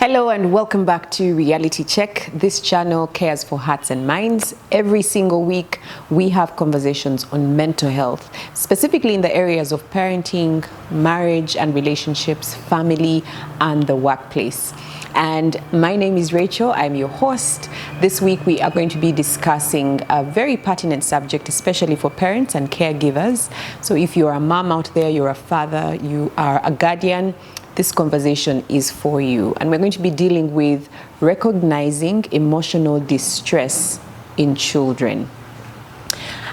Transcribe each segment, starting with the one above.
Hello and welcome back to Reality Check. This channel cares for hearts and minds. Every single week we have conversations on mental health, specifically in the areas of parenting, marriage and relationships, family and the workplace. And my name is Rachel, I'm your host. This week we are going to be discussing a very pertinent subject, especially for parents and caregivers. So if you're a mom out there, you're a father, you are a guardian, this conversation is for you. And we're going to be dealing with recognizing emotional distress in children.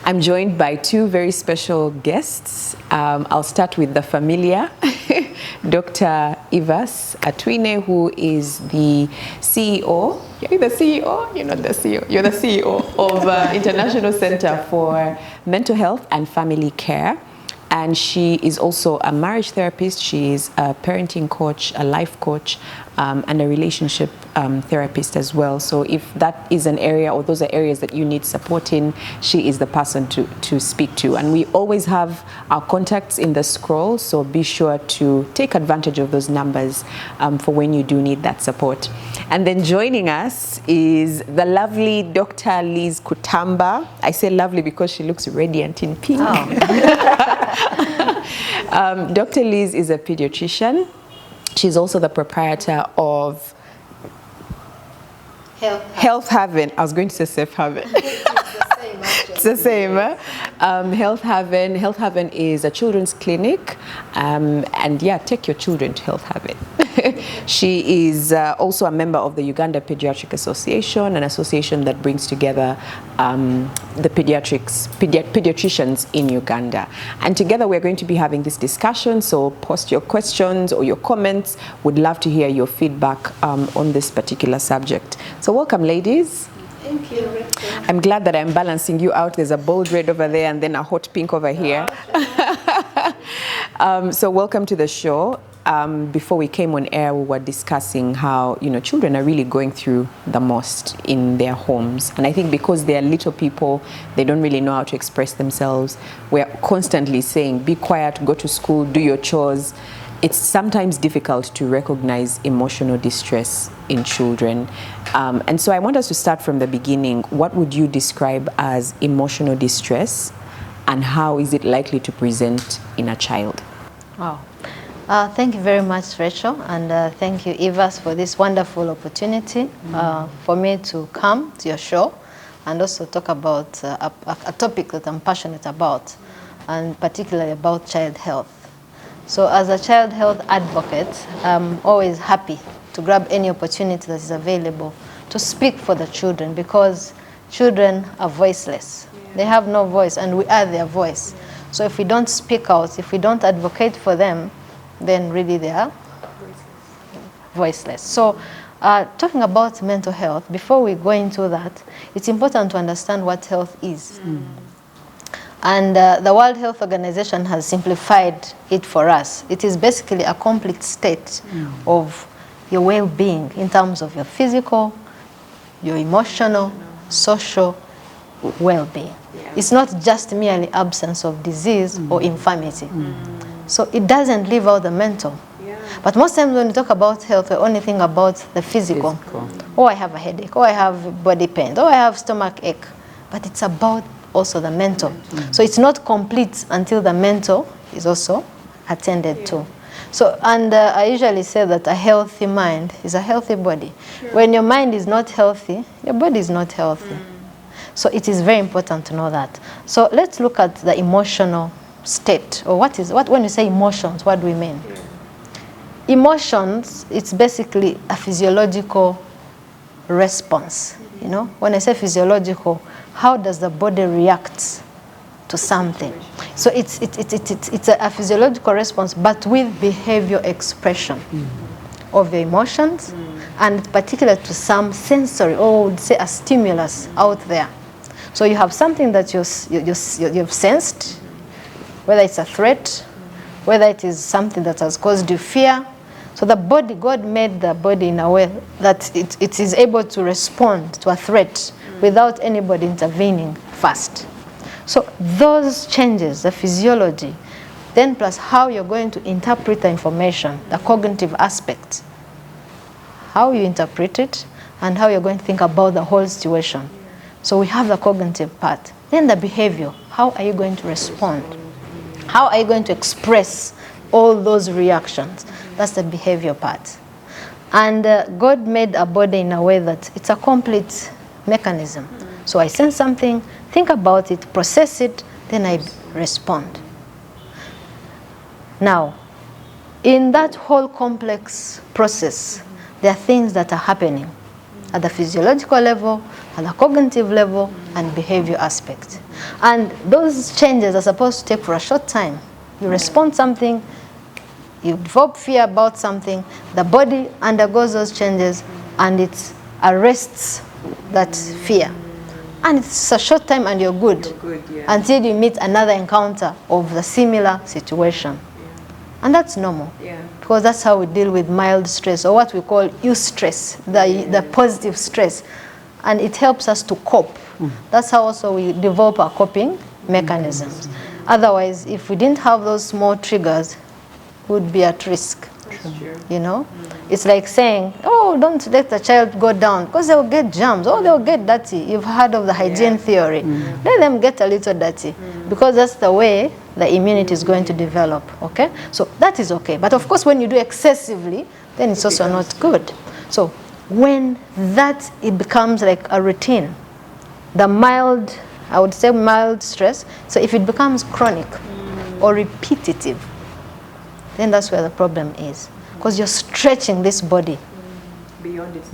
I'm joined by two very special guests. I'll start with the familiar, Dr. Ivas Atwine, who is the CEO. You're the CEO? You're not the CEO. You're the CEO of International Center for Mental Health and Family Care. And she is also a marriage therapist. She is a parenting coach, a life coach, and a relationship therapist as well. So if that is an area or those are areas that you need support in, she is the person to speak to. And we always have our contacts in the scroll, so be sure to take advantage of those numbers for when you do need that support. And then joining us is the lovely Dr. Liz Kutamba. I say lovely because she looks radiant in pink. Oh. Dr. Liz is a pediatrician. She's also the proprietor of Health Haven. I was going to say Safe Haven. It's the same. Health Haven. Health Haven is a children's clinic. And yeah, take your children to Health Haven. She is also a member of the Uganda Pediatric Association, an association that brings together the pediatricians in Uganda. And together we're going to be having this discussion, so post your questions or your comments. Would love to hear your feedback on this particular subject. So welcome, ladies. Thank you, Rachel. I'm glad that I'm balancing you out. There's a bold red over there and then a hot pink over here. So welcome to the show. Before we came on air, we were discussing how, children are really going through the most in their homes. And I think because they're little people, they don't really know how to express themselves. We're constantly saying, be quiet, go to school, do your chores. It's sometimes difficult to recognize emotional distress in children. And so I want us to start from the beginning. What would you describe as emotional distress, and how is it likely to present in a child? Wow. Thank you very much, Rachel, and thank you, Ivas, for this wonderful opportunity for me to come to your show and also talk about a topic that I'm passionate about, and particularly about child health. So as a child health advocate, I'm always happy to grab any opportunity that is available to speak for the children, because children are voiceless. They have no voice, and we are their voice. So if we don't speak out, if we don't advocate for them, then really they are voiceless. So talking about mental health, before we go into that, it's important to understand what health is. And the World Health Organization has simplified it for us. It is basically a complete state of your well-being in terms of your physical, your emotional, social well-being. It's not just merely absence of disease or infirmity. So it doesn't leave out the mental. But most times when we talk about health, we only think about the physical. Oh, I have a headache. Oh, I have body pain. Oh, I have stomach ache. But it's about also the mental. So it's not complete until the mental is also attended to. So, and I usually say that a healthy mind is a healthy body. When your mind is not healthy, your body is not healthy. So it is very important to know that. So let's look at the emotional state, or what when we say emotions, what do we mean? Emotions, it's basically a physiological response. When I say physiological, how does the body react to something? So it's a physiological response, but with behavior expression of the emotions, and particular to some sensory, or would say a stimulus out there. So you have something that you've sensed, whether it's a threat, whether it is something that has caused you fear. So the body, God made the body in a way that it is able to respond to a threat without anybody intervening first. So those changes, the physiology, then plus how you're going to interpret the information, the cognitive aspect, how you interpret it and how you're going to think about the whole situation. So we have the cognitive part. Then the behavior. How are you going to respond? How are you going to express all those reactions? That's the behavior part. And God made a body in a way that it's a complete mechanism. So I sense something, think about it, process it, then I respond. Now, in that whole complex process, there are things that are happening at the physiological level, at the cognitive level, and behavior aspect. And those changes are supposed to take for a short time. You respond something, you develop fear about something, the body undergoes those changes, and it arrests that fear. And it's a short time and you're good, until you meet another encounter of the similar situation. And that's normal, because that's how we deal with mild stress, or what we call eustress, the positive stress. And it helps us to cope. That's how also we develop our coping mechanisms. Otherwise, if we didn't have those small triggers, we would be at risk. You know? It's like saying, oh, don't let the child go down, because they'll get germs, or they'll get dirty. You've heard of the hygiene theory. Let them get a little dirty, because that's the way the immunity is going to develop, okay? So that is okay. But of course, when you do excessively, then it's also not good. So when it becomes like a routine, the mild, I would say mild stress, so if it becomes chronic or repetitive, then that's where the problem is. Because you're stretching this body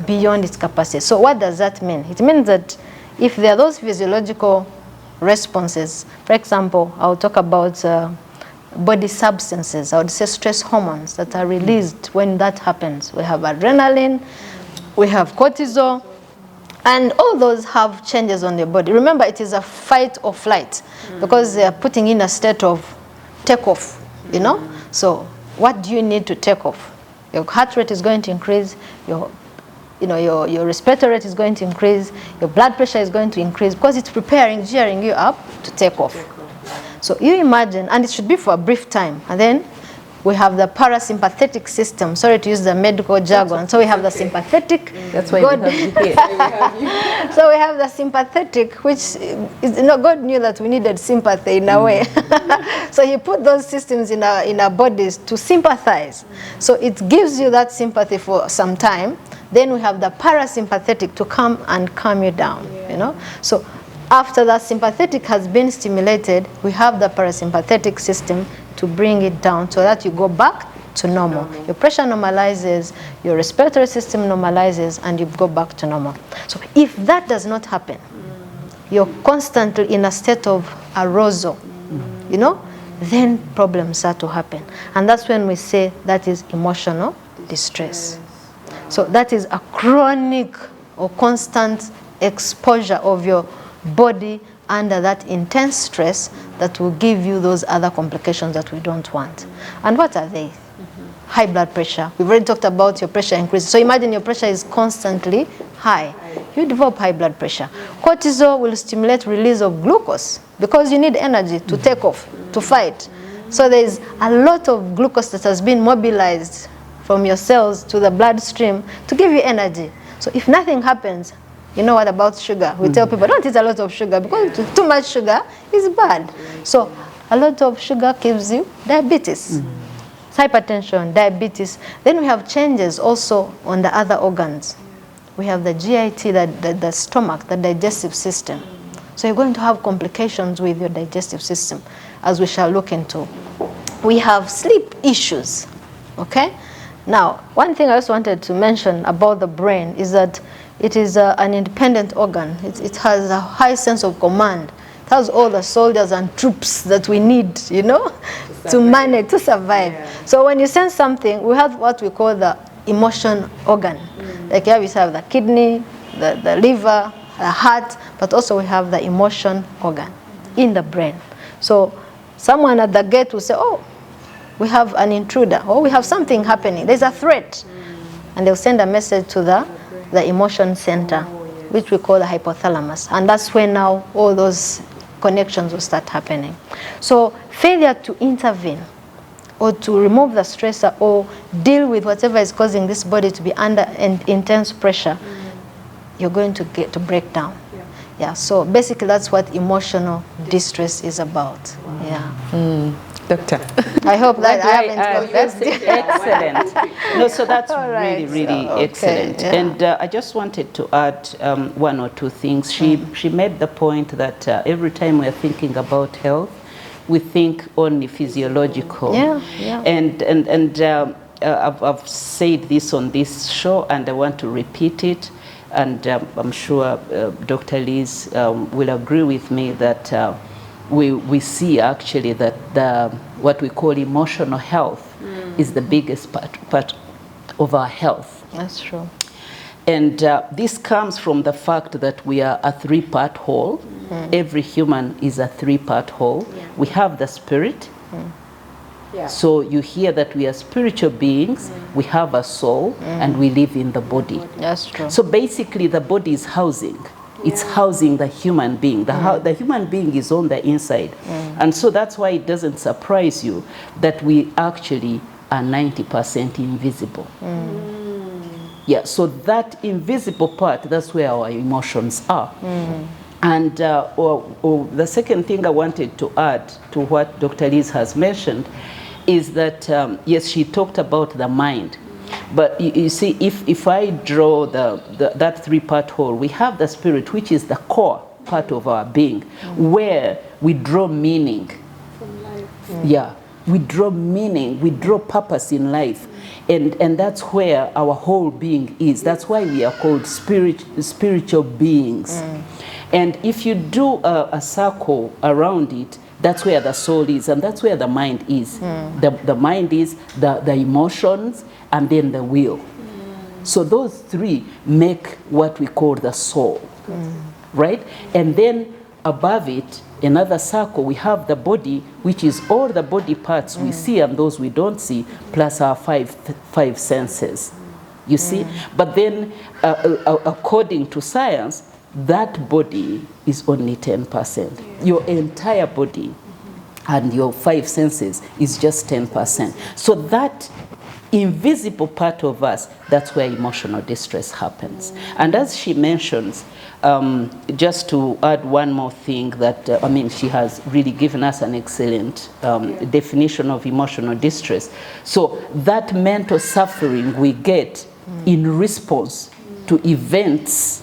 beyond its capacity. So what does that mean? It means that if there are those physiological responses, for example, I'll talk about body substances, I would say stress hormones that are released when that happens. We have adrenaline, we have cortisol, and all those have changes on the body. Remember, it is a fight or flight, because they are putting in a state of takeoff, you know? So what do you need to take off? Your heart rate is going to increase, your respiratory rate is going to increase, your blood pressure is going to increase, because it's gearing you up to take off. So you imagine, and it should be for a brief time, and then we have the parasympathetic system. Sorry to use the medical jargon. So we have the sympathetic. That's why we have you here. So we have the sympathetic, which is, God knew that we needed sympathy in a way. So he put those systems in our bodies to sympathize. So it gives you that sympathy for some time. Then we have the parasympathetic to come and calm you down, you know. So after that sympathetic has been stimulated, we have the parasympathetic system to bring it down so that you go back to normal. Your pressure normalizes, your respiratory system normalizes, and you go back to normal. So if that does not happen, you're constantly in a state of arousal, you know, then problems start to happen. And that's when we say that is emotional distress. So that is a chronic or constant exposure of your body under that intense stress that will give you those other complications that we don't want. And what are they? High blood pressure. We've already talked about your pressure increase. So imagine your pressure is constantly high. You develop high blood pressure. Cortisol will stimulate release of glucose, because you need energy to take off, to fight. So there's a lot of glucose that has been mobilized from your cells to the bloodstream to give you energy. So if nothing happens, you know what about sugar? We tell people, don't eat a lot of sugar, because too much sugar is bad. So a lot of sugar gives you diabetes, hypertension, diabetes. Then we have changes also on the other organs. We have the GIT, the stomach, the digestive system. So you're going to have complications with your digestive system, as we shall look into. We have sleep issues, okay? Now, one thing I also wanted to mention about the brain is that it is an independent organ. It has a high sense of command. It has all the soldiers and troops that we need, you know, to manage, to survive. Yeah. So when you sense something, we have what we call the emotion organ. Like here we have the kidney, the liver, the heart, but also we have the emotion organ in the brain. So someone at the gate will say, oh, we have an intruder, or we have something happening. There's a threat. And they'll send a message to the emotion center, which we call the hypothalamus. And that's when now all those connections will start happening. So failure to intervene or to remove the stressor or deal with whatever is causing this body to be under intense pressure, you're going to get to break down. Yeah, so basically that's what emotional distress is about. Yeah. Doctor. I hope that I haven't confessed. Excellent. No, so that's right, really okay, excellent. yeah. And I just wanted to add one or two things. She made the point that every time we're thinking about health, we think only physiological. Yeah, yeah. And I've said this on this show, and I want to repeat it. And I'm sure Dr. Liz will agree with me that we see actually that what we call emotional health is the biggest part of our health. That's true. And this comes from the fact that we are a three-part whole. Every human is a three-part whole. We have the spirit. So you hear that we are spiritual beings, we have a soul, and we live in the body. That's true. So basically the body is housing. It's housing the human being. The human being is on the inside. And so that's why it doesn't surprise you that we actually are 90% invisible. Yeah, so that invisible part, that's where our emotions are. And the second thing I wanted to add to what Dr. Liz has mentioned is that, yes, she talked about the mind. But you see, if I draw that three-part whole, we have the spirit, which is the core part of our being, where we draw meaning. From life. Yeah, we draw meaning, we draw purpose in life. And that's where our whole being is. That's why we are called spiritual beings. And if you do a circle around it, that's where the soul is, and that's where the mind is. The mind is the emotions, and then the will. So those three make what we call the soul, right? And then above it, another circle, we have the body, which is all the body parts we see and those we don't see, plus our five senses, you see? But then, according to science, that body is only 10%. Your entire body and your five senses is just 10%. So that invisible part of us, that's where emotional distress happens. And as she mentions, just to add one more thing that, I mean, she has really given us an excellent definition of emotional distress. So that mental suffering we get in response to events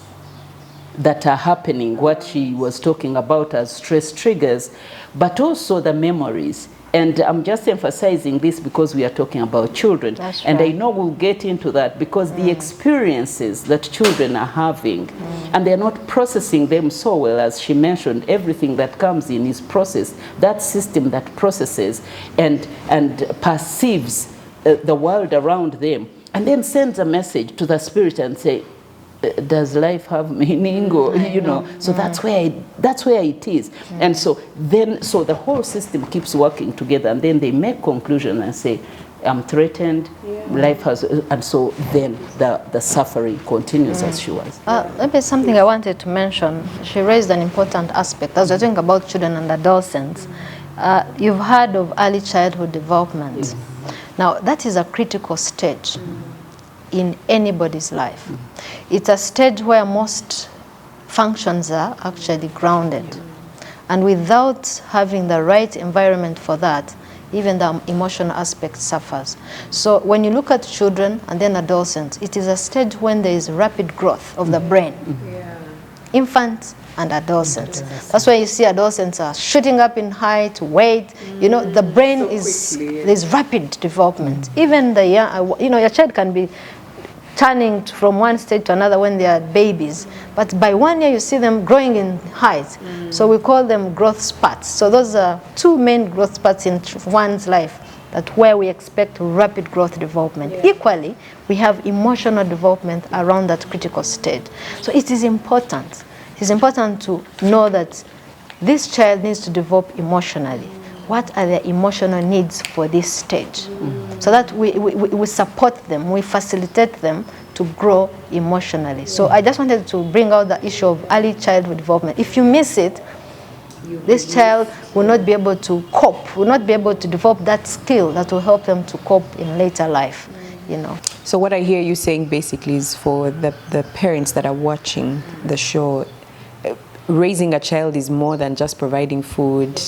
that are happening, what she was talking about as stress triggers, but also the memories. And I'm just emphasizing this because we are talking about children. That's and right. I know we'll get into that because the experiences that children are having, and they're not processing them so well, as she mentioned, everything that comes in is processed. That system that processes and perceives the world around them, and then sends a message to the spirit and say, does life have meaning, or you know? So that's where it is. And so the whole system keeps working together, and then they make conclusion and say, I'm threatened, life has, and so then the suffering continues as she was. Maybe something I wanted to mention. She raised an important aspect as we're talking about children and adolescents. You've heard of early childhood development. Now that is a critical stage in anybody's life. It's a stage where most functions are actually grounded. And without having the right environment for that, even the emotional aspect suffers. So when you look at children and then adolescents, it is a stage when there is rapid growth of the brain. Infants and adolescents. That's why you see adolescents are shooting up in height, weight. You know, the brain there's rapid development. Even the young, your child can be turning from one stage to another when they are babies. But by 1 year, you see them growing in height. So we call them growth spurts. So those are two main growth spurts in one's life, that where we expect rapid growth development. Equally, we have emotional development around that critical stage. So it is important. It is important to know that this child needs to develop emotionally. What are their emotional needs for this stage? So that we support them, we facilitate them to grow emotionally. So I just wanted to bring out the issue of early childhood development. If you miss it, This child will not be able to cope, will not be able to develop that skill that will help them to cope in later life, you know. So what I hear you saying basically is for the parents that are watching the show, raising a child is more than just providing food,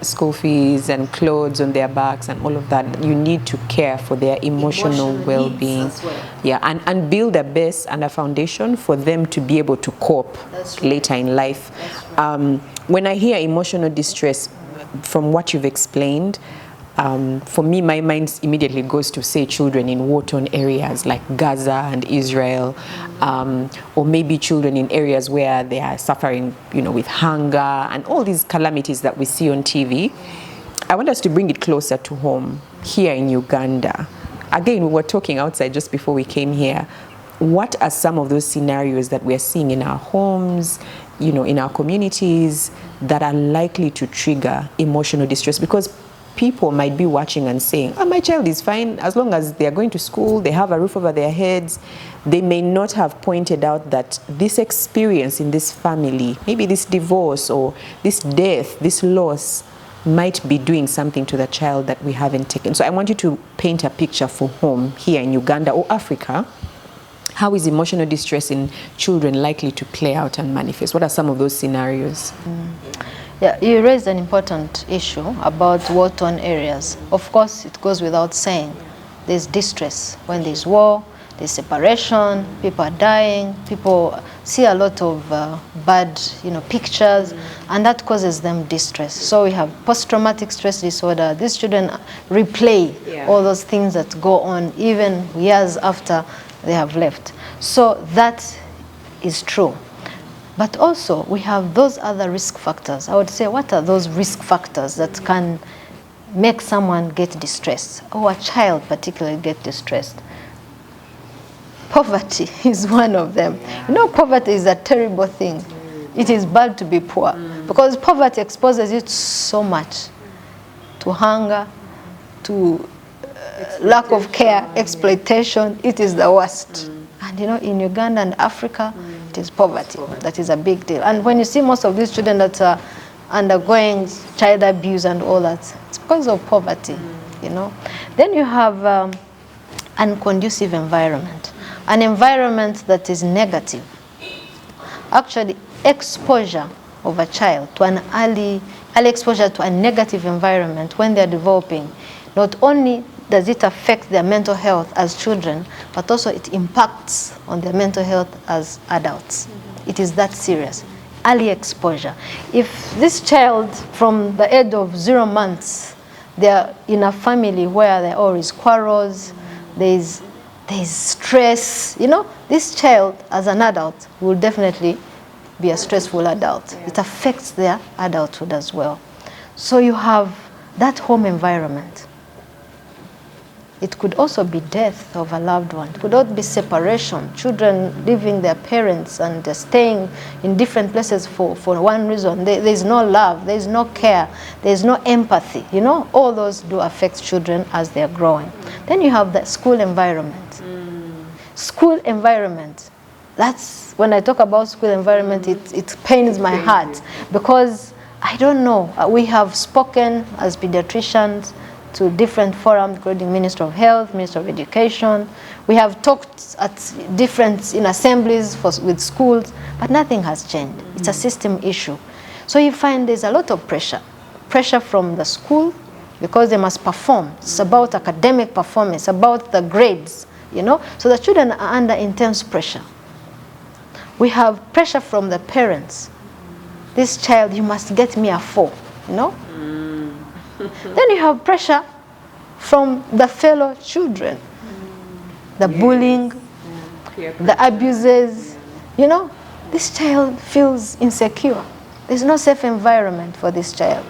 school fees and clothes on their backs and all of that. You need to care for their emotional well-being. Well. Yeah, and build a base and a foundation for them to be able to cope later in life. Right. When I hear emotional distress, from what you've explained, for me, my mind immediately goes to, say, children in war-torn areas like Gaza and Israel, or maybe children in areas where they are suffering, you know, with hunger and all these calamities that we see on TV. I want us to bring it closer to home here in Uganda. Again, we were talking outside just before we came here. What are some of those scenarios that we're seeing in our homes, you know, in our communities, that are likely to trigger emotional distress? Because people might be watching and saying, oh, my child is fine as long as they are going to school, they have a roof over their heads. They may not have pointed out that this experience in this family, maybe this divorce or this death, this loss, might be doing something to the child that we haven't taken. So I want you to paint a picture for home here in Uganda or Africa. How is emotional distress in children likely to play out and manifest? What are some of those scenarios? Yeah, you raised an important issue about war-torn areas. Of course, it goes without saying. There's distress when there's war, there's separation, people are dying, people see a lot of bad, you know, pictures, and that causes them distress. So we have post-traumatic stress disorder. These children replay all those things that go on even years after they have left. So that is true. But also, we have those other risk factors. I would say, what are those risk factors that can make someone get distressed, or a child particularly get distressed? Poverty is one of them. You know, poverty is a terrible thing. It is bad to be poor, because poverty exposes you to so much, to hunger, to lack of care, exploitation. It is the worst. And you know, in Uganda and Africa, it is poverty. That is a big deal. And when you see most of these children that are undergoing child abuse and all that, it's because of poverty, you know. Then you have unconducive environment, an environment that is negative. Actually, exposure of a child to an early exposure to a negative environment when they're developing, not only does it affect their mental health as children, but also it impacts on their mental health as adults. It is that serious. Early exposure. If this child from the age of 0 months, they're in a family where there are always quarrels, there's stress, you know, this child as an adult will definitely be a stressful adult. It affects their adulthood as well. So you have that home environment. It could also be death of a loved one. It could also be separation, children leaving their parents and staying in different places for one reason. There's no love, there's no care, there's no empathy. You know, all those do affect children as they're growing. Then you have the school environment. School environment. That's, when I talk about school environment, it pains my heart, because I don't know. We have spoken as pediatricians to different forums, including Minister of Health, Minister of Education. We have talked at different assemblies with schools, but nothing has changed. It's a system issue. So you find there's a lot of pressure from the school, because they must perform. It's about academic performance, about the grades, you know. So the children are under intense pressure. We have pressure from the parents. This child, you must get me a 4, you know. Then you have pressure from the fellow children, the bullying, the abuses. You know, this child feels insecure. There's no safe environment for this child.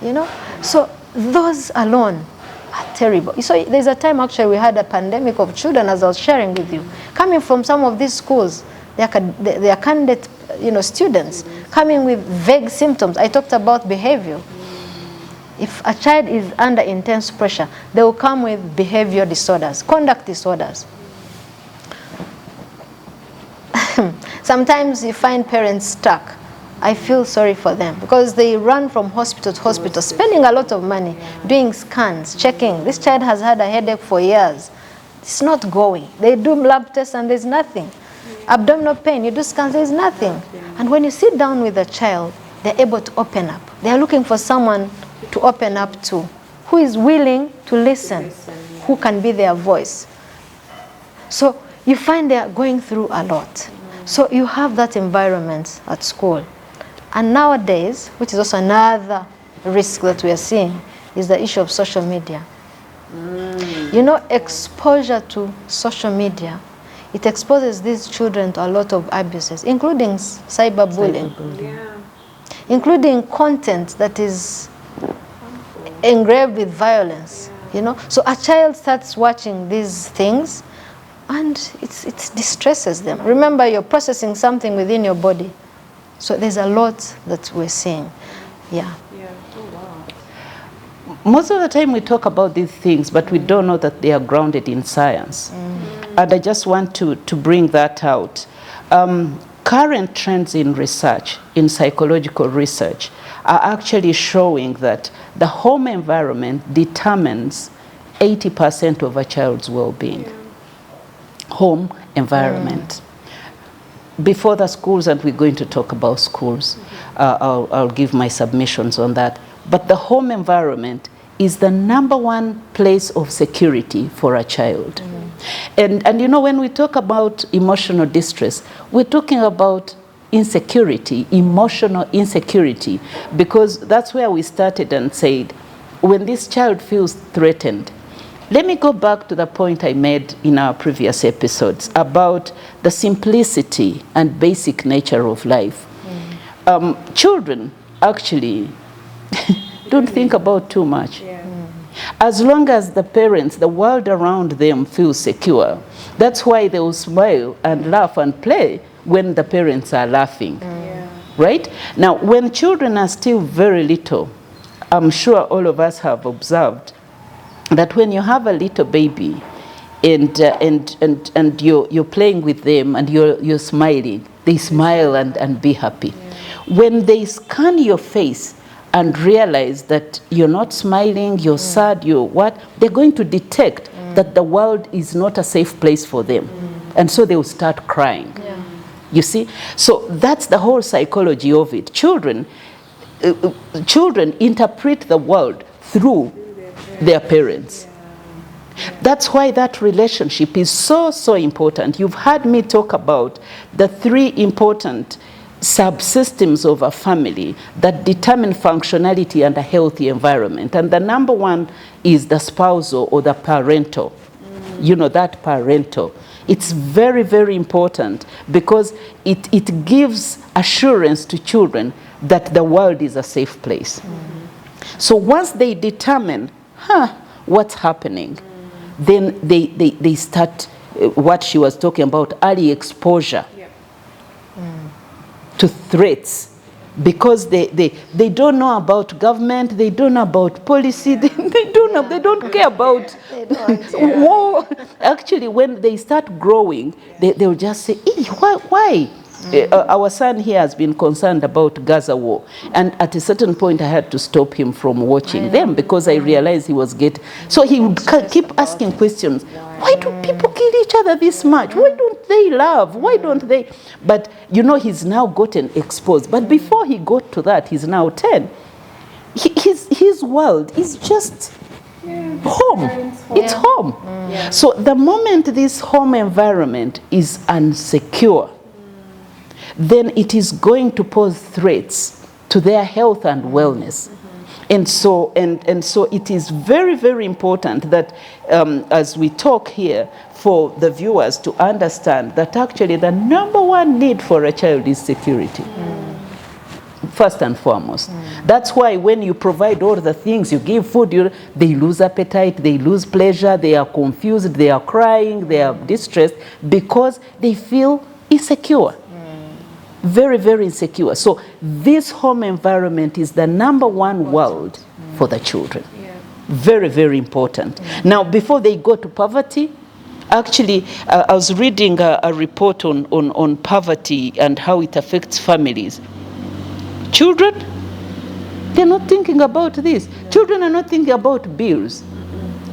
You know, so those alone are terrible. So there's a time actually we had a pandemic of children, as I was sharing with you, coming from some of these schools. They are candidate, you know, students coming with vague symptoms. I talked about behavior. If a child is under intense pressure, they will come with behavior disorders, conduct disorders. Sometimes you find parents stuck I feel sorry for them because they run from hospital to hospital, spending a lot of money, doing scans, checking. This child has had a headache for years. It's not going. They do lab tests and there's nothing. Abdominal pain, you do scans, there's nothing. And when you sit down with a child, they're able to open up. They're looking for someone to open up to, who is willing to listen, who can be their voice. So you find they're going through a lot. So you have that environment at school. And nowadays, which is also another risk that we are seeing, is the issue of social media. You know, exposure to social media, it exposes these children to a lot of abuses, including cyberbullying, including content that is engraved with violence. You know, so a child starts watching these things, and it distresses them. Remember, you're processing something within your body. So there's a lot that we're seeing. Yeah. Most of the time we talk about these things, but we don't know that they are grounded in science. And I just want to bring that out. Current trends in research, in psychological research, are actually showing that the home environment determines 80% of a child's well-being. Home environment. Before the schools, and we're going to talk about schools, I'll give my submissions on that. But the home environment is the #1 place of security for a child. And you know, when we talk about emotional distress, we're talking about insecurity, emotional insecurity, because that's where we started and said, when this child feels threatened. Let me go back to the point I made in our previous episodes about the simplicity and basic nature of life. Children actually don't think about too much. As long as the parents, the world around them feels secure, that's why they will smile and laugh and play when the parents are laughing. Right? Now, when children are still very little, I'm sure all of us have observed that when you have a little baby and you're playing with them and you're smiling, they smile and be happy. When they scan your face and realize that you're not smiling, you're sad, you're what, they're going to detect that the world is not a safe place for them. And so they will start crying. You see? So that's the whole psychology of it. Children interpret the world through their parents. That's why that relationship is so important. You've heard me talk about the 3 important subsystems of a family that determine functionality and a healthy environment. And the #1 is the spousal or the parental. You know, that parental. It's very, very important because it gives assurance to children that the world is a safe place. So once they determine, what's happening, then they start what she was talking about, early exposure to threats, because they don't know about government, they don't know about policy, they don't care about war. Actually, when they start growing, they'll just say, why? Our son here has been concerned about Gaza war, and at a certain point I had to stop him from watching them because I realized he was getting, so he would keep asking questions. Why do people kill each other this much? Why don't they love? Why don't they? But you know, he's now gotten exposed. But before he got to that, he's now 10. His world is just home. It's home. So the moment this home environment is unsecure, then it is going to pose threats to their health and wellness. And so it is very, very important that as we talk here, for the viewers to understand that actually the #1 need for a child is security. First and foremost. That's why when you provide all the things, you give food, they lose appetite, they lose pleasure, they are confused, they are crying, they are distressed because they feel insecure. Very, very insecure. So this home environment is the #1 world for the children. Very, very important. Now, before they go to poverty, actually, I was reading a report on poverty and how it affects families. Children, they're not thinking about this. Children are not thinking about bills.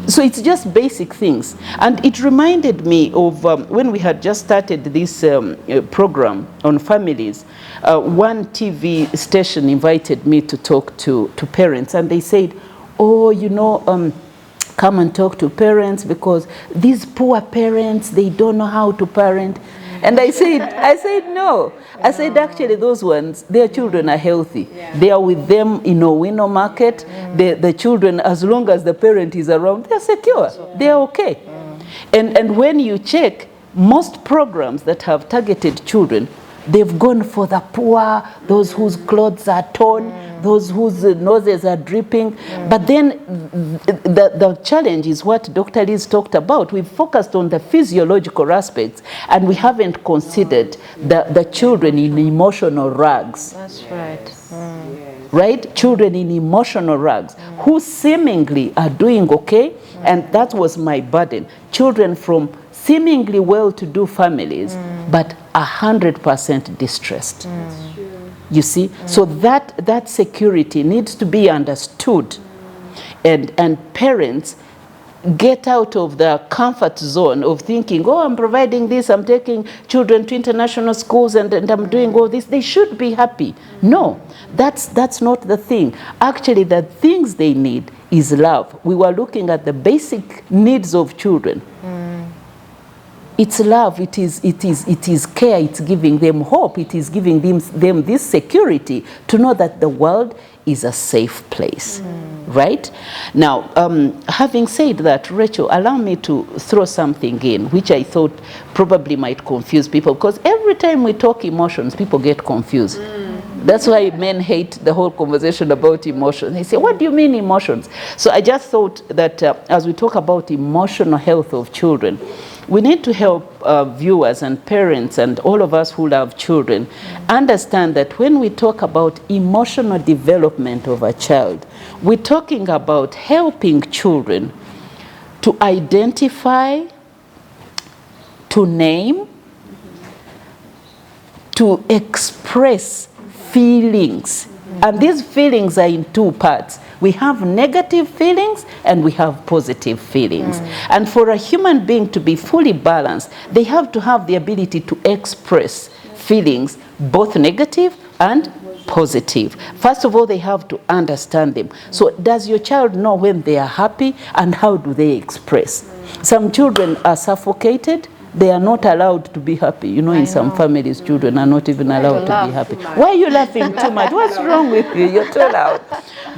So it's just basic things. And it reminded me of when we had just started this program on families, one TV station invited me to talk to parents, and they said, oh, you know, come and talk to parents because these poor parents, they don't know how to parent. And I said no. I said, actually, those ones, their children are healthy. Yeah. They are with them in Owino market. The children, as long as the parent is around, they're secure. They are okay. And when you check, most programs that have targeted children, they've gone for the poor, those whose clothes are torn, those whose noses are dripping. But then the challenge is what Dr. Liz talked about. We've focused on the physiological aspects, and we haven't considered the children in emotional rags. That's right. Right? Children in emotional rags who seemingly are doing okay, and that was my burden. Children from seemingly well-to-do families, but 100% distressed. You see? So that security needs to be understood. And parents get out of the comfort zone of thinking, oh, I'm providing this, I'm taking children to international schools, and I'm doing all this. They should be happy. No, that's not the thing. Actually, the things they need is love. We were looking at the basic needs of children. It's love, it is care, it's giving them hope, it is giving them this security to know that the world is a safe place, right? Now, having said that, Rachel, allow me to throw something in, which I thought probably might confuse people, because every time we talk emotions, people get confused. That's why men hate the whole conversation about emotions. They say, what do you mean emotions? So I just thought that as we talk about emotional health of children, we need to help viewers and parents and all of us who love children understand that when we talk about emotional development of a child, we're talking about helping children to identify, to name, to express feelings. And these feelings are in two parts. We have negative feelings and we have positive feelings. And for a human being to be fully balanced, they have to have the ability to express feelings, both negative and positive. First of all, they have to understand them. So does your child know when they are happy, and how do they express? Some children are suffocated. They are not allowed to be happy. You know, in some families, children are not even allowed to be happy. Why are you laughing too much? What's wrong with you? You're too loud.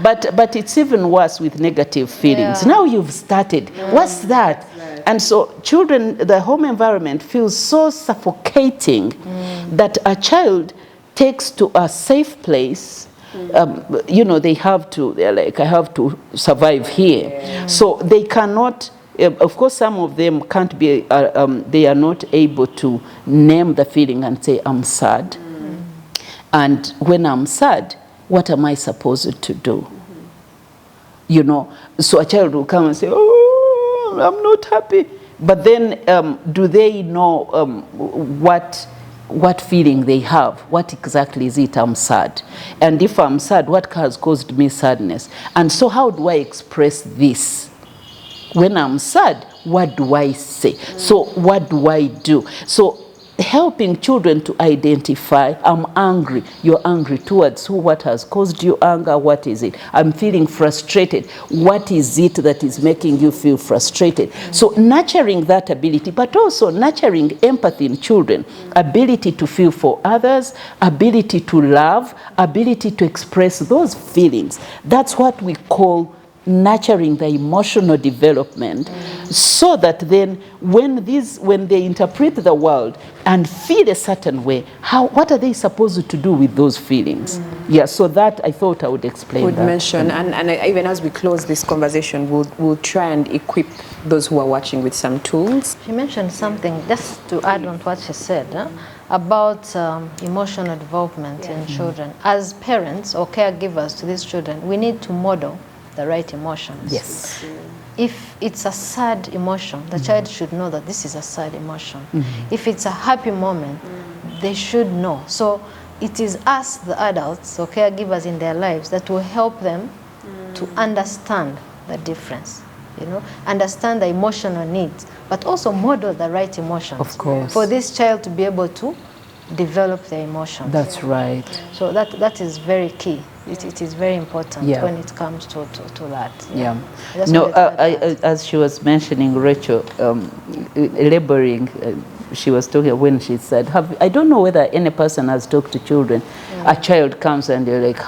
But it's even worse with negative feelings. Now you've started. What's that? And so children, the home environment feels so suffocating that a child takes to a safe place. You know, they're like, I have to survive here. So they cannot. Of course, some of them can't be, they are not able to name the feeling and say, I'm sad. And when I'm sad, what am I supposed to do? You know, so a child will come and say, oh, I'm not happy. But then do they know what feeling they have? What exactly is it? I'm sad. And if I'm sad, what has caused me sadness? And so how do I express this? When I'm sad, what do I say? So what do I do? So helping children to identify, I'm angry. You're angry towards who? What has caused you anger? What is it? I'm feeling frustrated. What is it that is making you feel frustrated? So nurturing that ability, but also nurturing empathy in children, ability to feel for others, ability to love, ability to express those feelings. That's what we call nurturing the emotional development, so that then when they interpret the world and feel a certain way, what are they supposed to do with those feelings? Yeah, so that I thought I would explain. Would mention, and even as we close this conversation, we'll try and equip those who are watching with some tools. She mentioned something, just to add on to what she said, about emotional development in children. As parents or caregivers to these children, we need to model the right emotions. Yes. If it's a sad emotion, the child should know that this is a sad emotion. If it's a happy moment, they should know. So it is us, the adults or caregivers in their lives, that will help them to understand the difference, you know, understand the emotional needs, but also model the right emotions. Of course. For this child to be able to develop their emotions. That's right. So that is very key. It is very important when it comes to that. Yeah. No, as she was mentioning, Rachel, laboring, she was talking when she said, I don't know whether any person has talked to children. A child comes and they're like,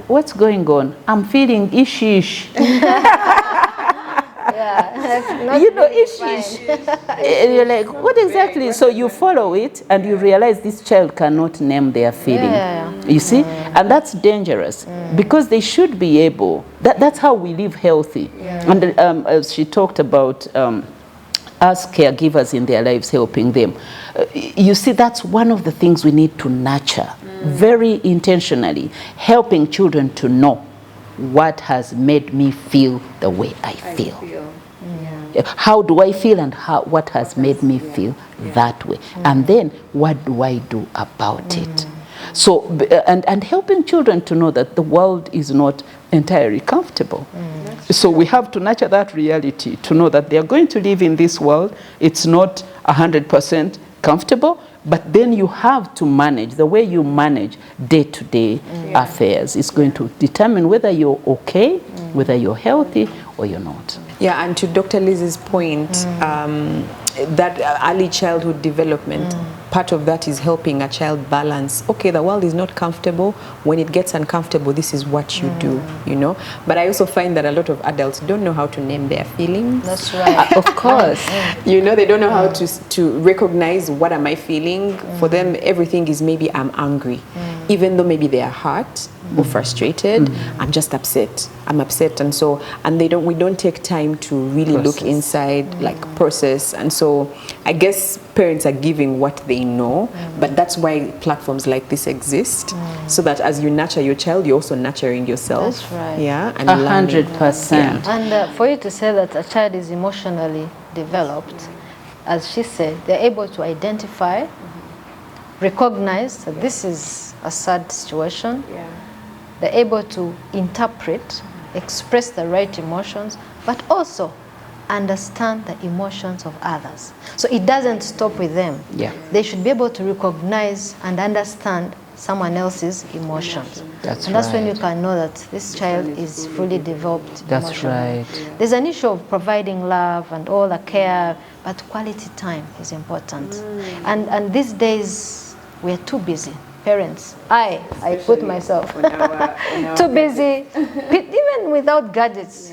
what's going on? I'm feeling ish-ish. You know, ish-ish. And you're like, what exactly? So you follow it and you realize this child cannot name their feeling. You see? And that's dangerous because they should be able. That's how we live healthy. And as she talked about us caregivers in their lives, helping them. You see, that's one of the things we need to nurture very intentionally, helping children to know what has made me feel the way I feel. How do I feel and what has made me feel that way? And then what do I do about it? So, and helping children to know that the world is not entirely comfortable. So we have to nurture that reality, to know that they are going to live in this world. It's not 100% comfortable, but then you have to manage. The way you manage day-to-day affairs is going to determine whether you're okay, whether you're healthy, or you're not. Yeah, and to Dr. Liz's point, that early childhood development, part of that is helping a child balance. Okay, the world is not comfortable. When it gets uncomfortable, this is what you do, you know. But I also find that a lot of adults don't know how to name their feelings. That's right. Of course. You know, they don't know how to recognize what am I feeling. For them, everything is maybe I'm angry. Even though maybe they are hurt or frustrated, I'm just upset. I'm upset, and so we don't take time to really look inside, like process. And so I guess parents are giving what they know, but that's why platforms like this exist, so that as you nurture your child, you're also nurturing yourself. That's right. Yeah, and 100%. Yeah. And for you to say that a child is emotionally developed, as she said, they're able to identify, recognize that this is a sad situation. They're able to interpret, express the right emotions, but also understand the emotions of others. So it doesn't stop with them. They should be able to recognize and understand someone else's emotions. That's and that's when you can know that this child is fully developed. That's right. There's an issue of providing love and all the care, but quality time is important. And these days, we're too busy. Parents, I put myself too busy, even without gadgets.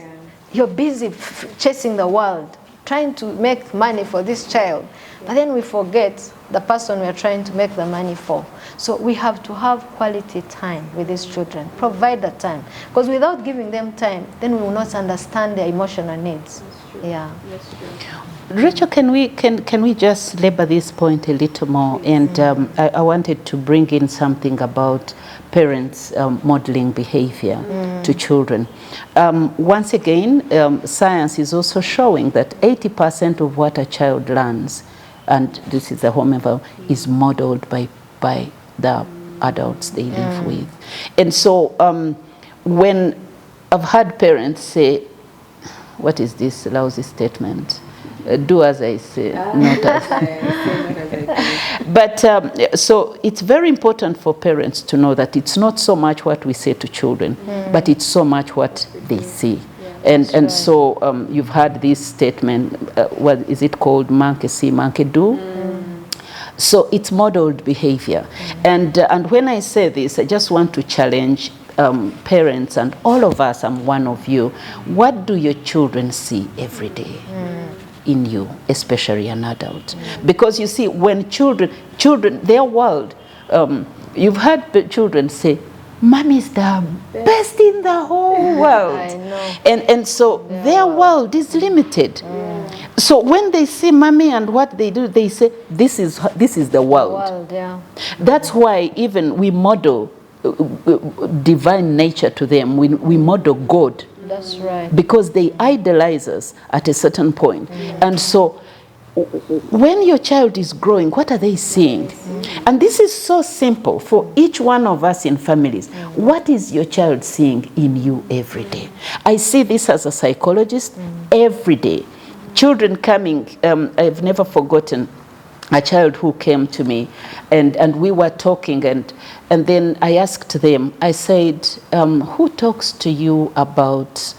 You're busy chasing the world, trying to make money for this child. But then we forget the person we're trying to make the money for. So we have to have quality time with these children, provide the time. Because without giving them time, then we will not understand their emotional needs. That's true. Rachel, can we just labor this point a little more? And I wanted to bring in something about parents modeling behavior to children. Once again, science is also showing that 80% of what a child learns, and this is the home environment, is modeled by the adults they live with. And so when I've had parents say, what is this lousy statement? Do as I say, not as I say. But so it's very important for parents to know that it's not so much what we say to children, but it's so much what they see. And so you've heard this statement, what is it called? Monkey see, monkey do. So it's modeled behavior. And when I say this, I just want to challenge parents and all of us, I'm one of you. What do your children see every day in you, especially an adult? Because you see, when children, their world, you've heard children say, Mommy's the best in the whole world. I know. And so their world is limited. So when they see Mommy and what they do, they say, this is the world. That's why even we model divine nature to them. We model God. That's right. Because they idolize us at a certain point. And so when your child is growing, what are they seeing? And this is so simple for each one of us in families. What is your child seeing in you every day? I see this as a psychologist every day. Children coming, I've never forgotten a child who came to me, and we were talking, and then I asked them, I said, who talks to you about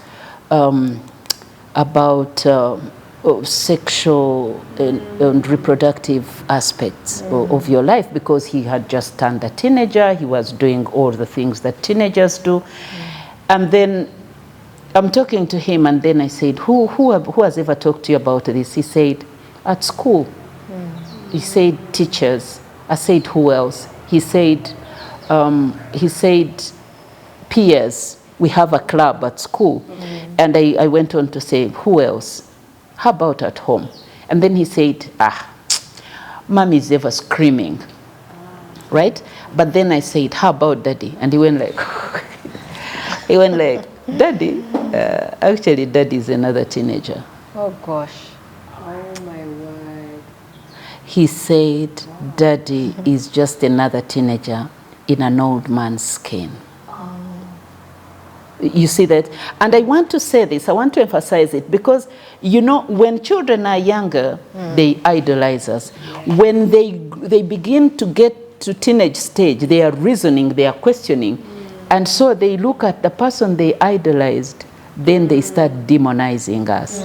sexual and reproductive aspects of your life? Because he had just turned a teenager, he was doing all the things that teenagers do. And then I'm talking to him, and then I said, who has ever talked to you about this? He said, at school. He said, teachers. I said, who else? He said, peers. We have a club at school. And I went on to say, who else? How about at home? And then he said, mommy's ever screaming, right? But then I said, how about daddy? And he went like, daddy? Actually, daddy is another teenager. Oh, gosh. Oh, my word. He said, daddy is just another teenager in an old man's skin. You see that? And I want to say this, I want to emphasize it, because, you know, when children are younger, they idolize us. When they begin to get to teenage stage, they are reasoning, they are questioning. And so they look at the person they idolized, then they start demonizing us,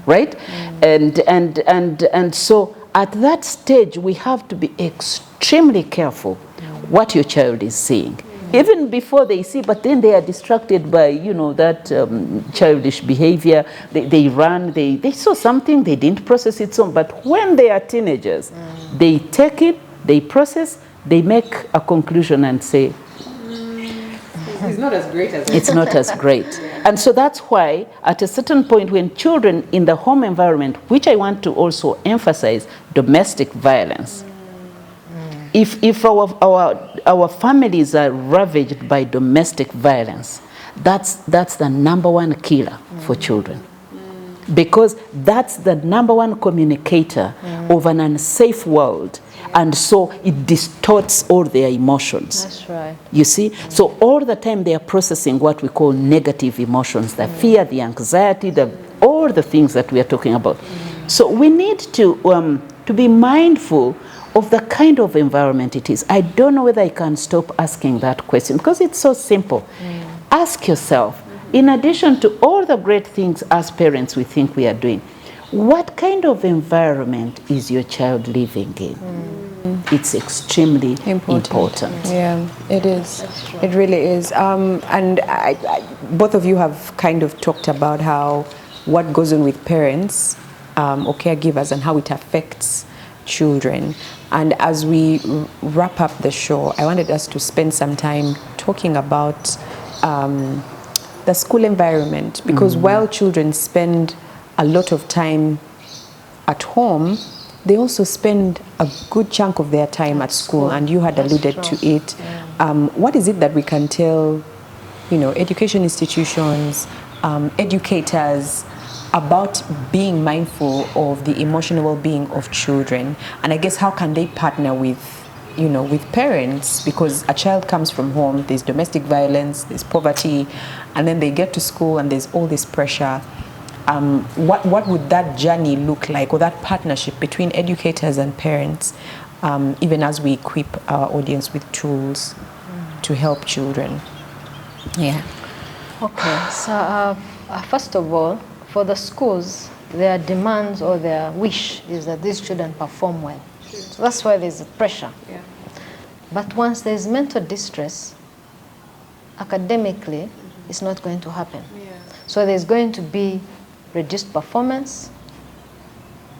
right? And so at that stage, we have to be extremely careful what your child is seeing. Even before they see, but then they are distracted by, you know, that childish behavior. They run, they saw something, they didn't process it so, but when they are teenagers, they take it, they process, they make a conclusion and say, it's not as great as it's not as great. And so that's why at a certain point when children in the home environment, which I want to also emphasize, domestic violence, if our families are ravaged by domestic violence, that's the number one killer for children. Because that's the number one communicator of an unsafe world. And so it distorts all their emotions. That's right. You see? So all the time they are processing what we call negative emotions, the fear, the anxiety, all the things that we are talking about. So we need to be mindful of the kind of environment it is. I don't know whether I can stop asking that question, because it's so simple. Ask yourself, in addition to all the great things as parents we think we are doing, what kind of environment is your child living in? It's extremely important. Yeah, it is. It really is. And both of you have kind of talked about how what goes on with parents or caregivers and how it affects children. And as we wrap up the show, I wanted us to spend some time talking about the school environment, because while children spend a lot of time at home, they also spend a good chunk of their time at school, and you had alluded to it. What is it that we can tell, you know, education institutions, educators, about being mindful of the emotional well-being of children? And I guess how can they partner with, you know, with parents? Because a child comes from home, there's domestic violence, there's poverty, and then they get to school and there's all this pressure. What would that journey look like, or that partnership between educators and parents, even as we equip our audience with tools to help children? Yeah. Okay, so first of all, for the schools, their demands or their wish is that these children perform well. So that's why there's a pressure. Yeah. But once there's mental distress, academically, it's not going to happen. Yeah. So there's going to be reduced performance,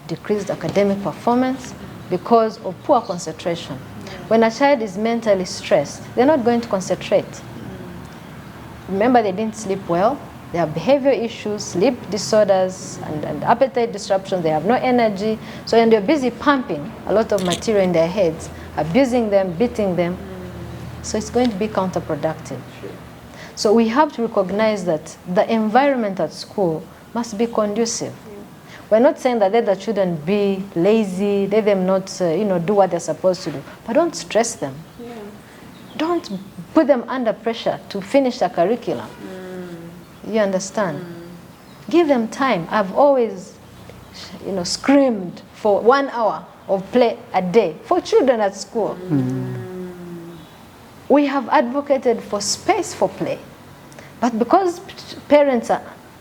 decreased academic performance because of poor concentration. When a child is mentally stressed, they're not going to concentrate. Remember, they didn't sleep well. They have behavior issues, sleep disorders, and appetite disruptions. They have no energy. So when they're busy pumping a lot of material in their heads, abusing them, beating them, so it's going to be counterproductive. So we have to recognize that the environment at school must be conducive. We're not saying that let the children be lazy, let them not, do what they're supposed to do. But don't stress them. Yeah. Don't put them under pressure to finish the curriculum. You understand? Give them time. I've always, screamed for 1 hour of play a day for children at school. We have advocated for space for play. But because parents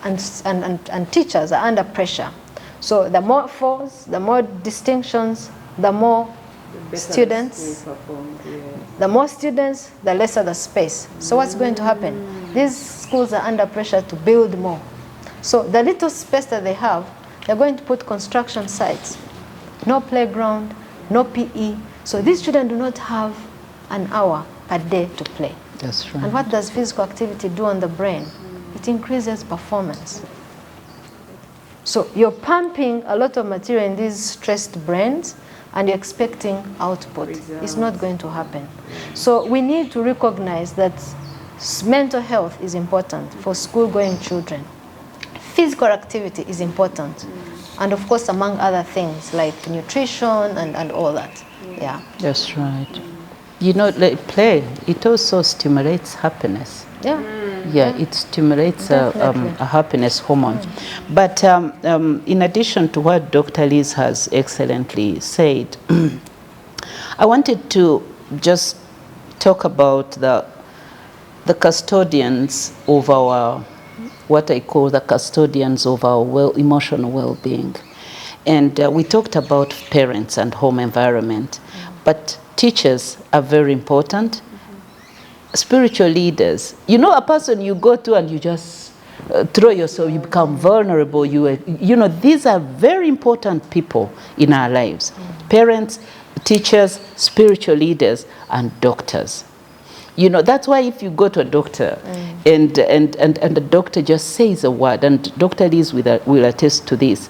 and teachers are under pressure, so the more fours, the more distinctions, the more students, the more students, the lesser the space. So what's going to happen? These schools are under pressure to build more. So the little space that they have, they're going to put construction sites. No playground, no PE. So these children do not have an hour per day to play. That's right. And what does physical activity do on the brain? It increases performance. So you're pumping a lot of material in these stressed brains and you're expecting output. It's not going to happen. So we need to recognize that mental health is important for school-going children. Physical activity is important. And of course, among other things like nutrition and all that. Yeah. That's right. Like play, it also stimulates happiness. Yeah. Yeah, it stimulates a happiness hormone. But in addition to what Dr. Liz has excellently said, I wanted to just talk about the custodians of our, what I call the custodians of our emotional well-being. And we talked about parents and home environment, but teachers are very important. Spiritual leaders, a person you go to and you just throw yourself, you become vulnerable. These are very important people in our lives. Parents, teachers, spiritual leaders, and doctors. That's why if you go to a doctor and the doctor just says a word, and Dr. Liz will attest to this,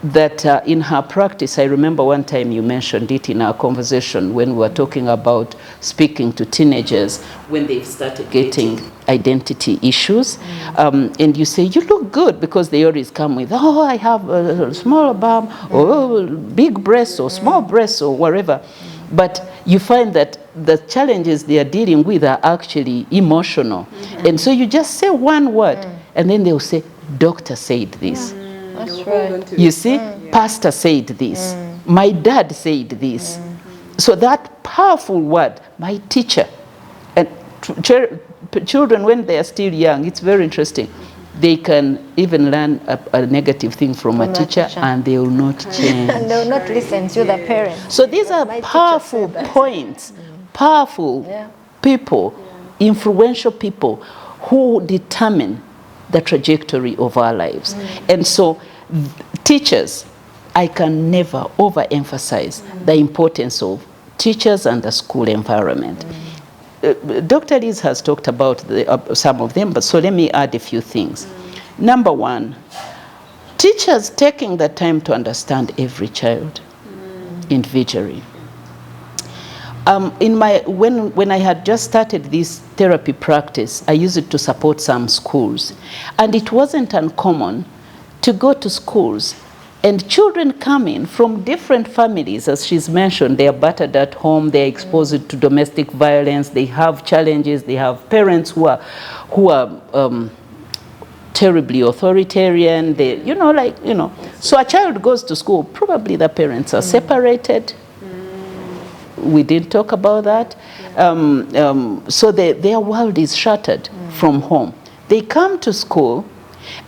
that in her practice, I remember one time you mentioned it in our conversation when we were talking about speaking to teenagers when they've started getting identity issues. And you say, you look good, because they always come with, oh, I have a small bum, or big breasts, or small breasts, or whatever. But you find that the challenges they are dealing with are actually emotional. And so you just say one word, and then they'll say, doctor said this. That's right. You see, pastor said this. My dad said this. So that powerful word, my teacher. And children, when they are still young, it's very interesting. They can even learn a negative thing from a teacher, and they will not change. And they will not listen to the parents. So these are powerful points, powerful people, influential people who determine the trajectory of our lives. And so teachers, I can never overemphasize the importance of teachers and the school environment. Dr. Liz has talked about some of them, but so let me add a few things. Number one, teachers taking the time to understand every child individually. When I had just started this therapy practice, I used it to support some schools. And it wasn't uncommon to go to schools and children come in from different families. As she's mentioned, they are battered at home, they are exposed to domestic violence, they have challenges, they have parents who are terribly authoritarian, So a child goes to school, probably the parents are separated. We didn't talk about that. So their world is shattered from home. They come to school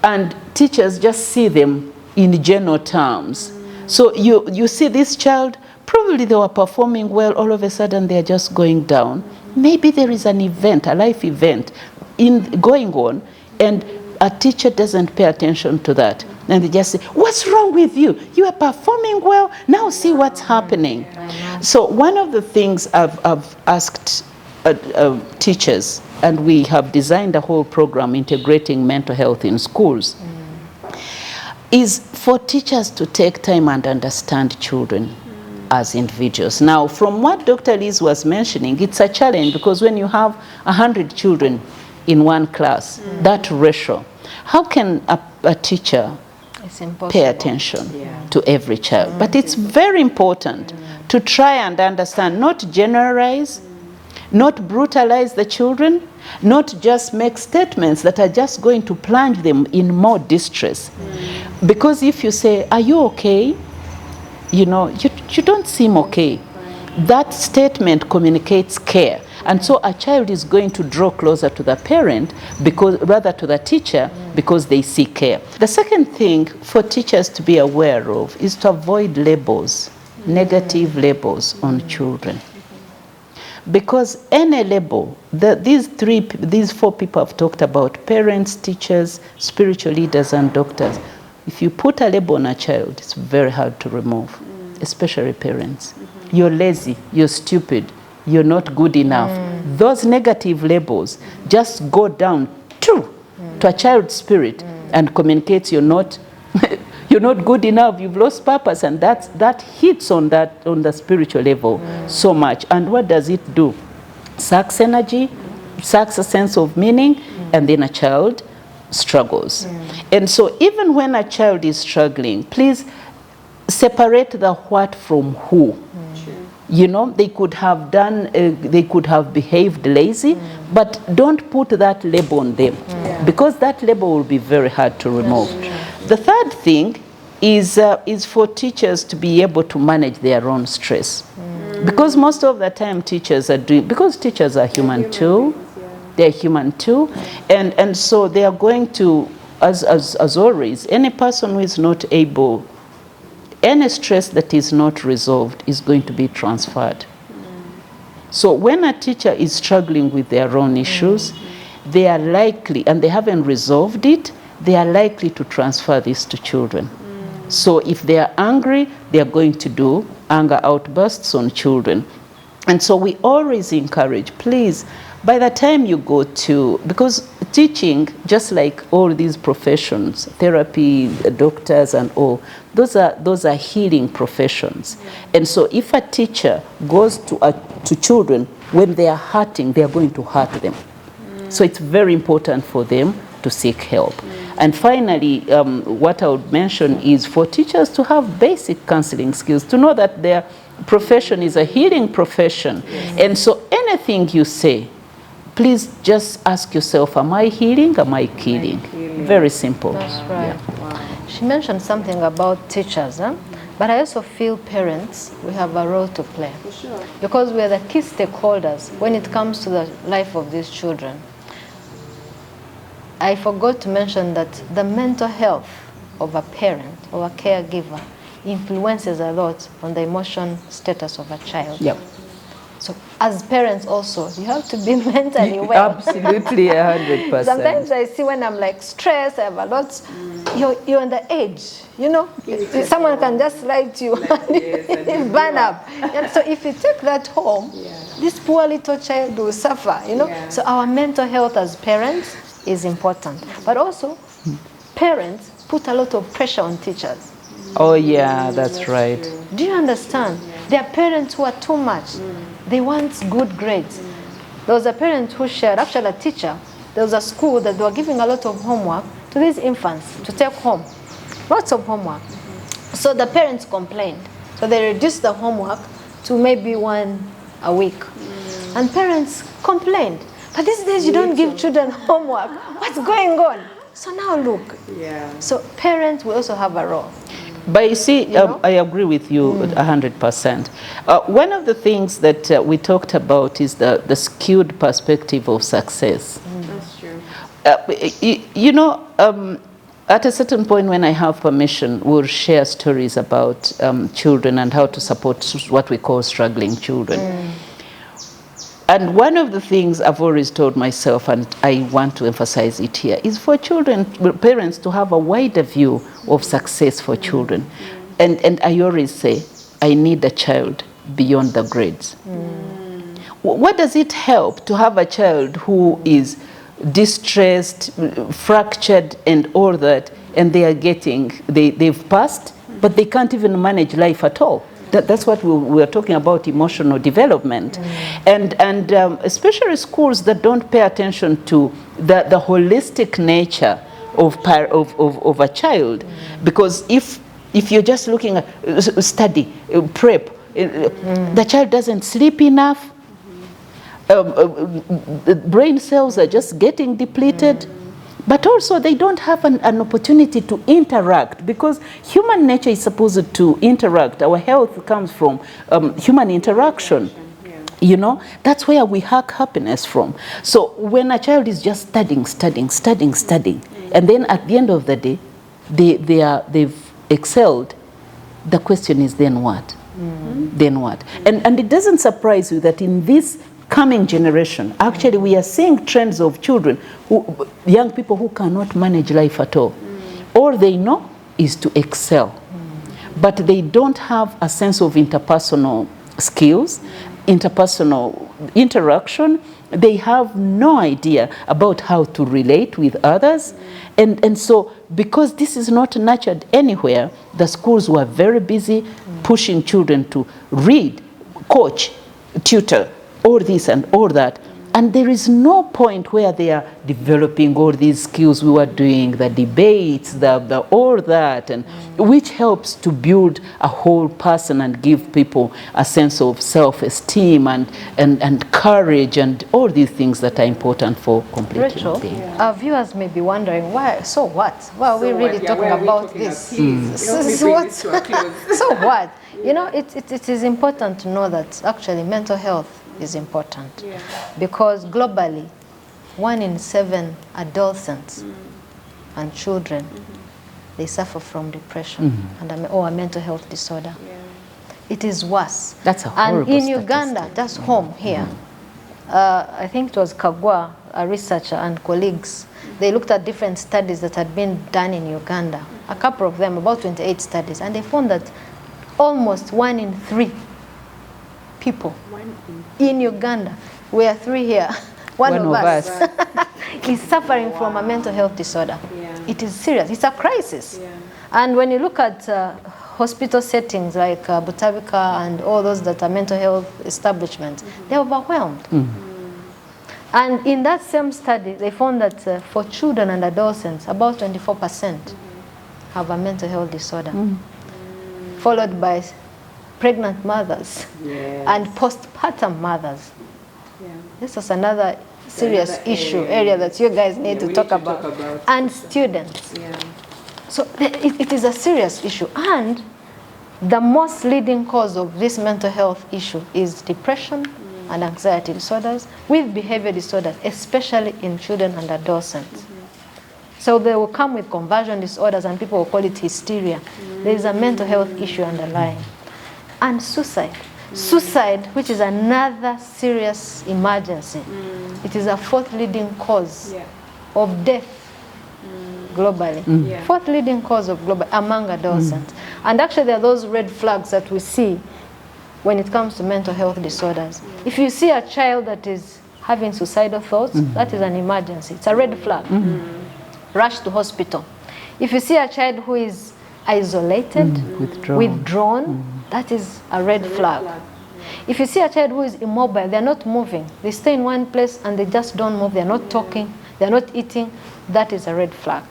and teachers just see them in general terms. So you see this child, probably they were performing well, all of a sudden they're just going down. Maybe there is an event, a life event going on, and a teacher doesn't pay attention to that. And they just say, what's wrong with you? You are performing well, now see what's happening. So one of the things I've asked teachers, and we have designed a whole program integrating mental health in schools, is for teachers to take time and understand children as individuals. Now, from what Dr. Liz was mentioning, it's a challenge because when you have 100 children in one class, that ratio, how can a teacher It's impossible. pay attention to every child. But it's very important to try and understand, not generalize, not brutalize the children, not just make statements that are just going to plunge them in more distress. Because if you say, are you okay? You know, you don't seem okay. That statement communicates care. And so a child is going to draw closer to the parent, because rather to the teacher, because they see care. The second thing for teachers to be aware of is to avoid labels, negative labels on children. Because any label, these four people I've talked about, parents, teachers, spiritual leaders, and doctors, if you put a label on a child, it's very hard to remove, especially parents. You're lazy, you're stupid, you're not good enough. Those negative labels just go down to a child's spirit and communicates you're not you're not good enough, you've lost purpose, and that hits on the spiritual level so much. And what does it do? Sucks energy, sucks a sense of meaning, and then a child struggles. And so even when a child is struggling, please separate the what from who. You know, they could have behaved lazy, but don't put that label on them, because that label will be very hard to remove. The third thing is for teachers to be able to manage their own stress. Because most of the time teachers are because teachers are human too. They're human too. And so they are going to, as always, any person who is not able, any stress that is not resolved is going to be transferred. So when a teacher is struggling with their own issues, they are likely, and they haven't resolved it, they are likely to transfer this to children. So if they are angry, they are going to do anger outbursts on children. And so we always encourage, please, by the time you go to, because teaching, just like all these professions, therapy, doctors and all, those are healing professions. And so if a teacher goes to children, when they are hurting, they are going to hurt them. So it's very important for them to seek help. And finally, what I would mention is for teachers to have basic counseling skills, to know that their profession is a healing profession. And so anything you say, please just ask yourself, am I healing? Am I killing? Very simple. That's right. Yeah. Wow. She mentioned something about teachers, but I also feel parents, we have a role to play. For sure. Because we are the key stakeholders when it comes to the life of these children. I forgot to mention that the mental health of a parent or a caregiver influences a lot on the emotion status of a child. Yep. So as parents also, you have to be mentally well. Absolutely, 100%. Sometimes I see when I'm like stressed, I have a lot, you're on the edge, you know. Someone can just lie to you and burn up. And so if you take that home, this poor little child will suffer, you know. Yeah. So our mental health as parents is important. But also, parents put a lot of pressure on teachers. Oh yeah, that's right. Do you understand? There are parents who are too much. They want good grades. There was a parent who shared, actually a teacher, there was a school that they were giving a lot of homework to these infants to take home. Lots of homework. So the parents complained. So they reduced the homework to maybe one a week. And parents complained. But these days you don't give children homework. What's going on? So now look. Yeah. So parents will also have a role. But you see, I agree with you 100%. One of the things that we talked about is the skewed perspective of success. That's true. You know, at a certain point when I have permission, we'll share stories about children and how to support what we call struggling children. And one of the things I've always told myself, and I want to emphasize it here, is for parents to have a wider view of success for children. And I always say, I need a child beyond the grades. What does it help to have a child who is distressed, fractured, and all that, and they've passed, but they can't even manage life at all? That's what we are talking about, emotional development. And especially schools that don't pay attention to the holistic nature of a child, because if you're just looking at study, prep, the child doesn't sleep enough, the brain cells are just getting depleted. But also they don't have an opportunity to interact, because human nature is supposed to interact. Our health comes from human interaction. You know, that's where we hack happiness from. So when a child is just studying, and then at the end of the day, they've excelled, the question is, then what? Then what? And it doesn't surprise you that in this coming generation, actually we are seeing trends of children, young people who cannot manage life at all. All they know is to excel. But they don't have a sense of interpersonal skills, interpersonal interaction. They have no idea about how to relate with others. And so, because this is not nurtured anywhere, the schools were very busy pushing children to read, coach, tutor, all this and all that. And there is no point where they are developing all these skills we were doing, the debates, the all that, and which helps to build a whole person and give people a sense of self-esteem and courage and all these things that are important for complete Rachel, well-being. our viewers may be wondering, why? So what? Why are we really talking about this? So what? So what? You know, it is important to know that actually mental health is important, because globally 1 in 7 adolescents and children they suffer from depression or a mental health disorder. It is worse. That's a horrible And in Uganda, that's home here, I think it was Kagwa, a researcher, and colleagues, they looked at different studies that had been done in Uganda, a couple of them, about 28 studies, and they found that almost 1 in 3 people in Uganda, we are 3 here, one of us is suffering from a mental health disorder. It is serious. It's a crisis. And when you look at hospital settings like Butavika and all those that are mental health establishments, they're overwhelmed. And in that same study, they found that for children and adolescents, about 24% have a mental health disorder, followed by pregnant mothers and postpartum mothers. This is another serious area that you guys need to talk about. And students. So it is a serious issue. And the most leading cause of this mental health issue is depression and anxiety disorders with behavior disorders, especially in children and adolescents. So they will come with conversion disorders, and people will call it hysteria. There is a mental health issue underlying. And suicide. Suicide, which is another serious emergency. It is a 4th leading cause of death globally. 4th leading cause of global among adolescents. And actually there are those red flags that we see when it comes to mental health disorders. If you see a child that is having suicidal thoughts, that is an emergency. It's a red flag. Rush to hospital. If you see a child who is isolated, withdrawn, that is a red flag. If you see a child who is immobile, they're not moving, they stay in one place and they just don't move, they're not talking, they're not eating, that is a red flag.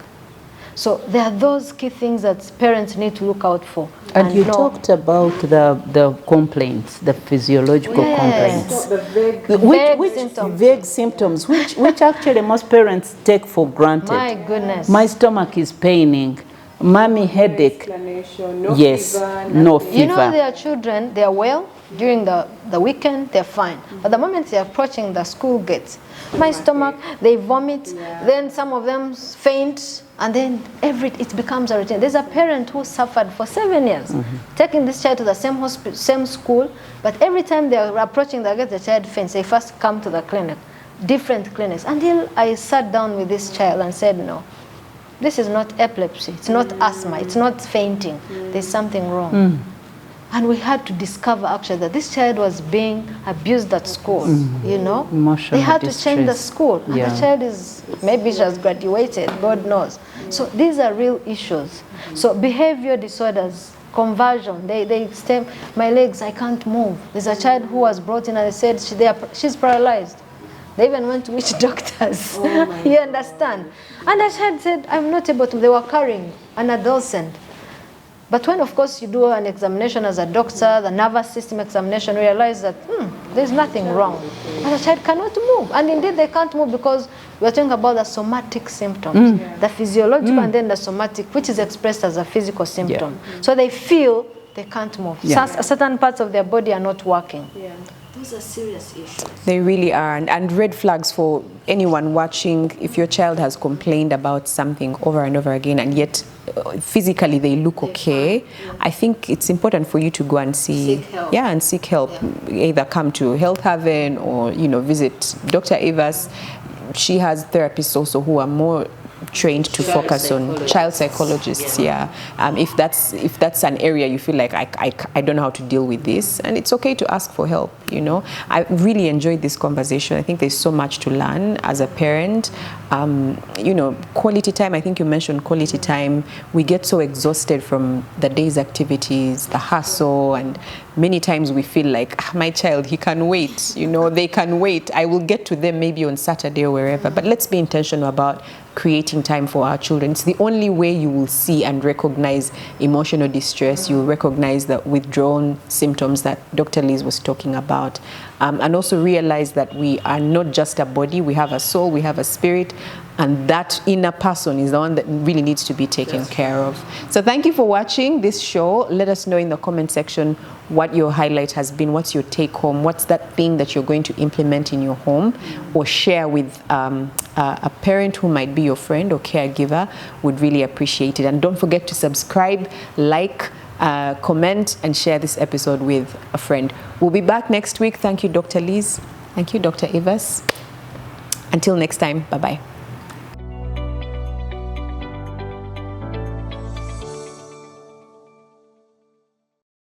So there are those key things that parents need to look out for. And you talked about the complaints, the physiological complaints. The Vague symptoms, which actually most parents take for granted. My goodness. My stomach is paining. Mommy headache. No yes, fever, no fever. You know, their children, they are well during the weekend, they're fine. But the moment they're approaching the school gates, my stomach, they vomit, then some of them faint, and then it becomes a routine. There's a parent who suffered for 7 years, taking this child to the same school, but every time they're approaching the gate, the child faints. They first come to the clinic, different clinics, until I sat down with this child and said, no, this is not epilepsy, it's not asthma, it's not fainting, there's something wrong. And we had to discover actually that this child was being abused at school, you know. Emotional they had to distress. change the school. And the child is, maybe she has graduated, God knows. So these are real issues. So behavior disorders, conversion, they stem, my legs, I can't move. There's a child who was brought in and they said she's paralyzed. They even went to witch doctors. You understand? And the child said, I'm not able to. They were carrying an adolescent. But when, of course, you do an examination as a doctor, the nervous system examination, you realize that there's nothing wrong. And the child cannot move. And indeed, they can't move because we're talking about the somatic symptoms, the physiological and then the somatic, which is expressed as a physical symptom. So they feel they can't move. Certain parts of their body are not working. Those are serious issues. They really are. And red flags for anyone watching, if your child has complained about something over and over again and yet physically they look okay, I think it's important for you to go and seek help. And seek help. Either come to Health Haven or, visit Dr. Evas. She has therapists also who are more trained to focus on child psychologists. If that's an area you feel like I don't know how to deal with this, and it's okay to ask for help. I really enjoyed this conversation. I think there's so much to learn as a parent. Quality time, I think you mentioned quality time. We get so exhausted from the day's activities, the hustle, and many times we feel like my child, he can wait, they can wait. I will get to them maybe on Saturday or wherever. But let's be intentional about creating time for our children. It's the only way you will see and recognize emotional distress. You will recognize the withdrawal symptoms that Dr. Liz was talking about. And also realize that we are not just a body, we have a soul, we have a spirit, and that inner person is the one that really needs to be taken care of. So thank you for watching this show. Let us know in the comment section what your highlight has been, what's your take home, what's that thing that you're going to implement in your home or share with a parent who might be your friend or caregiver. Would really appreciate it. And don't forget to subscribe, like, comment, and share this episode with a friend. We'll be back next week. Thank you, Dr. Liz. Thank you, Dr. Evas. Until next time, bye-bye.